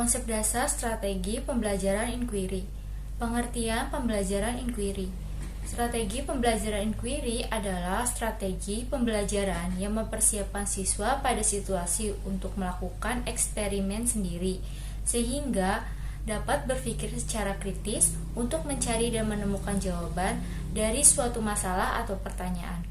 Konsep dasar strategi pembelajaran inquiry. Pengertian pembelajaran inquiry. Strategi pembelajaran inquiry adalah strategi pembelajaran yang mempersiapkan siswa pada situasi untuk melakukan eksperimen sendiri, sehingga dapat berpikir secara kritis untuk mencari dan menemukan jawaban dari suatu masalah atau pertanyaan.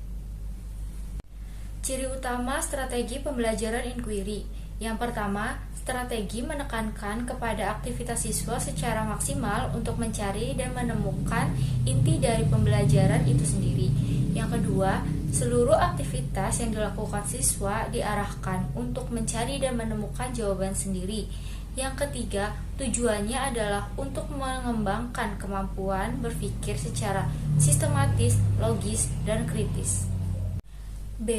Ciri utama strategi pembelajaran inquiry. Yang pertama, strategi menekankan kepada aktivitas siswa secara maksimal untuk mencari dan menemukan inti dari pembelajaran itu sendiri. Yang kedua, seluruh aktivitas yang dilakukan siswa diarahkan untuk mencari dan menemukan jawaban sendiri. Yang ketiga, tujuannya adalah untuk mengembangkan kemampuan berpikir secara sistematis, logis, dan kritis. B.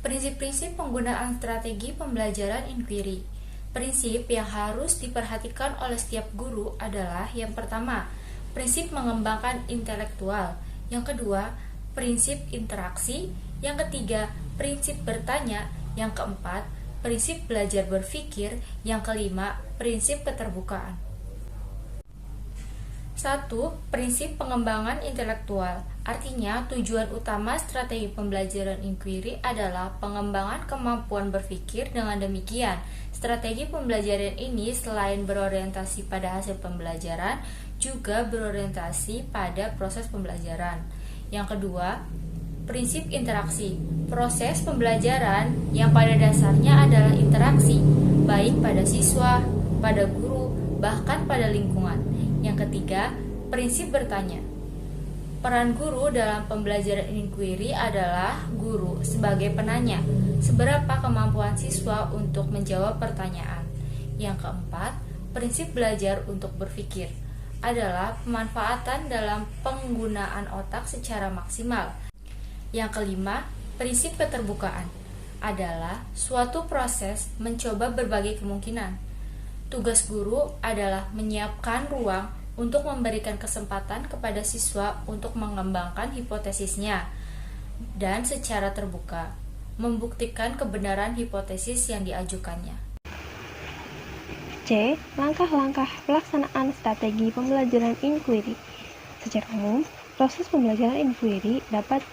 Prinsip-prinsip penggunaan strategi pembelajaran inquiry. Prinsip yang harus diperhatikan oleh setiap guru adalah yang pertama, prinsip mengembangkan intelektual. Yang kedua, prinsip interaksi. Yang ketiga, prinsip bertanya. Yang keempat, prinsip belajar berpikir. Yang kelima, prinsip keterbukaan. 1. Prinsip pengembangan intelektual. Artinya, tujuan utama strategi pembelajaran inquiry adalah pengembangan kemampuan berpikir. Dengan demikian, strategi pembelajaran ini selain berorientasi pada hasil pembelajaran, juga berorientasi pada proses pembelajaran. Yang kedua, prinsip interaksi. Proses pembelajaran yang pada dasarnya adalah interaksi, baik pada siswa, pada guru, bahkan pada lingkungan. Yang ketiga, prinsip bertanya. Peran guru dalam pembelajaran inquiry adalah guru sebagai penanya, seberapa kemampuan siswa untuk menjawab pertanyaan. Yang keempat, prinsip belajar untuk berpikir adalah pemanfaatan dalam penggunaan otak secara maksimal. Yang kelima, prinsip keterbukaan adalah suatu proses mencoba berbagai kemungkinan. Tugas guru adalah menyiapkan ruang untuk memberikan kesempatan kepada siswa untuk mengembangkan hipotesisnya dan secara terbuka membuktikan kebenaran hipotesis yang diajukannya. C. Langkah-langkah pelaksanaan strategi pembelajaran inquiry. Secara umum, proses pembelajaran inquiry dapat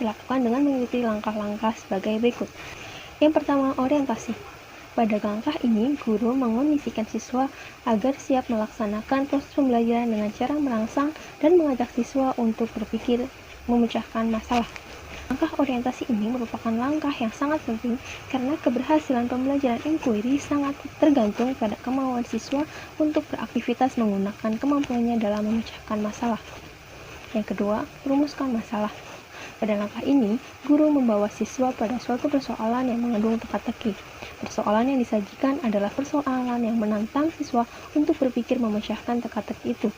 dilakukan dengan mengikuti langkah-langkah sebagai berikut. Yang pertama, orientasi. Pada langkah ini, guru mengondisikan siswa agar siap melaksanakan proses pembelajaran dengan cara merangsang dan mengajak siswa untuk berpikir memecahkan masalah. Langkah orientasi ini merupakan langkah yang sangat penting karena keberhasilan pembelajaran inquiry sangat tergantung pada kemauan siswa untuk beraktivitas menggunakan kemampuannya dalam memecahkan masalah. Yang kedua, rumuskan masalah. Pada langkah ini, guru membawa siswa pada suatu persoalan yang mengandung teka-teki. Persoalan yang disajikan adalah persoalan yang menantang siswa untuk berpikir memecahkan teka-teki itu.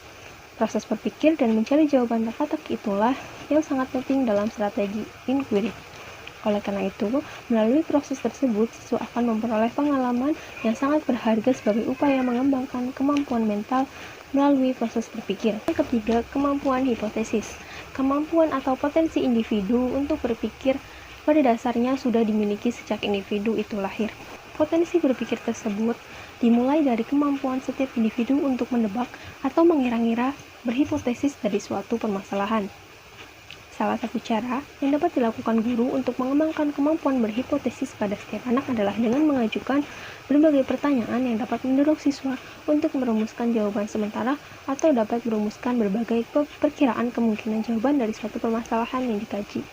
Proses berpikir dan mencari jawaban teka-teki itulah yang sangat penting dalam strategi inquiry. Oleh karena itu, melalui proses tersebut, siswa akan memperoleh pengalaman yang sangat berharga sebagai upaya mengembangkan kemampuan mental melalui proses berpikir. Yang ketiga, kemampuan hipotesis. Kemampuan atau potensi individu untuk berpikir pada dasarnya sudah dimiliki sejak individu itu lahir. Potensi berpikir tersebut dimulai dari kemampuan setiap individu untuk menebak atau mengira-ngira berhipotesis dari suatu permasalahan. Salah satu cara yang dapat dilakukan guru untuk mengembangkan kemampuan berhipotesis pada setiap anak adalah dengan mengajukan berbagai pertanyaan yang dapat mendorong siswa untuk merumuskan jawaban sementara atau dapat merumuskan berbagai perkiraan kemungkinan jawaban dari suatu permasalahan yang dikaji.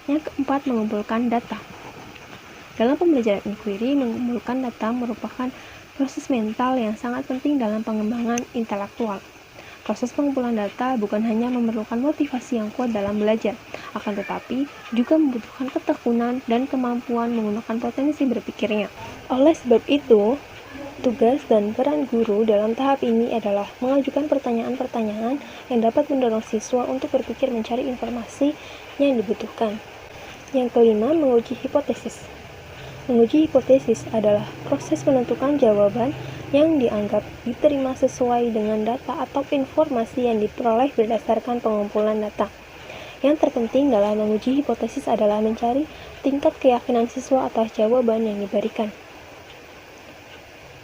Yang keempat, mengumpulkan data. Dalam pembelajaran inquiry, mengumpulkan data merupakan proses mental yang sangat penting dalam pengembangan intelektual. Proses pengumpulan data bukan hanya memerlukan motivasi yang kuat dalam belajar, akan tetapi juga membutuhkan ketekunan dan kemampuan menggunakan potensi berpikirnya. Oleh sebab itu, tugas dan peran guru dalam tahap ini adalah mengajukan pertanyaan-pertanyaan yang dapat mendorong siswa untuk berpikir mencari informasi yang dibutuhkan. Yang kelima, menguji hipotesis. Menguji hipotesis adalah proses menentukan jawaban yang dianggap diterima sesuai dengan data atau informasi yang diperoleh berdasarkan pengumpulan data. Yang terpenting dalam menguji hipotesis adalah mencari tingkat keyakinan siswa atas jawaban yang diberikan.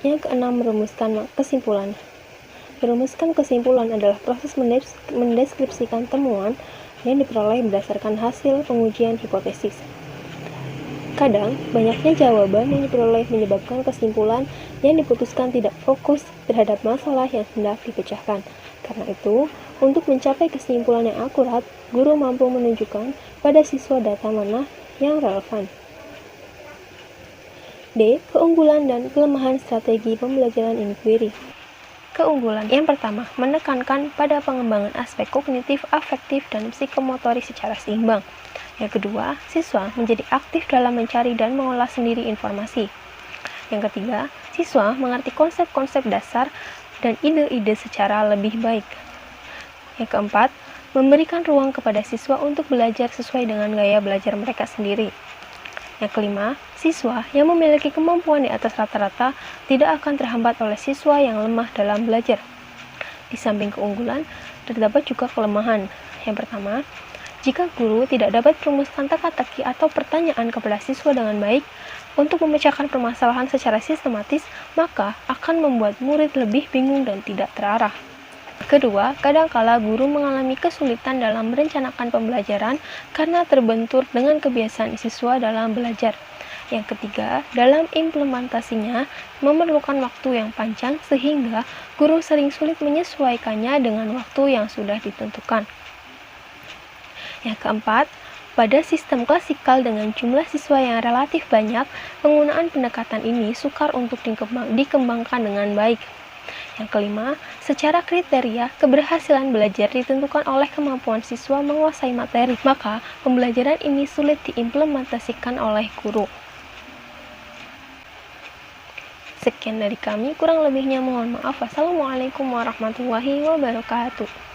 Yang keenam, merumuskan kesimpulan. Merumuskan kesimpulan adalah proses mendeskripsikan temuan yang diperoleh berdasarkan hasil pengujian hipotesis. Kadang, banyaknya jawaban yang diperoleh menyebabkan kesimpulan yang diputuskan tidak fokus terhadap masalah yang hendak dipecahkan. Karena itu, untuk mencapai kesimpulan yang akurat, guru mampu menunjukkan pada siswa data mana yang relevan. D. Keunggulan dan kelemahan strategi pembelajaran inquiry. Keunggulan yang pertama, menekankan pada pengembangan aspek kognitif, afektif, dan psikomotorik secara seimbang. Yang kedua, siswa menjadi aktif dalam mencari dan mengolah sendiri informasi. Yang ketiga, siswa mengerti konsep-konsep dasar dan ide-ide secara lebih baik. Yang keempat, memberikan ruang kepada siswa untuk belajar sesuai dengan gaya belajar mereka sendiri. Yang kelima, siswa yang memiliki kemampuan di atas rata-rata tidak akan terhambat oleh siswa yang lemah dalam belajar. Di samping keunggulan, terdapat juga kelemahan. Yang pertama, jika guru tidak dapat merumuskan teka-teki atau pertanyaan kepada siswa dengan baik untuk memecahkan permasalahan secara sistematis, maka akan membuat murid lebih bingung dan tidak terarah. Kedua, kadangkala guru mengalami kesulitan dalam merencanakan pembelajaran karena terbentur dengan kebiasaan siswa dalam belajar. Yang ketiga, dalam implementasinya memerlukan waktu yang panjang sehingga guru sering sulit menyesuaikannya dengan waktu yang sudah ditentukan. Yang keempat, pada sistem klasikal dengan jumlah siswa yang relatif banyak, penggunaan pendekatan ini sukar untuk dikembangkan dengan baik. Yang kelima, secara kriteria, keberhasilan belajar ditentukan oleh kemampuan siswa menguasai materi, maka pembelajaran ini sulit diimplementasikan oleh guru. Sekian dari kami, kurang lebihnya mohon maaf. Wassalamualaikum warahmatullahi wabarakatuh.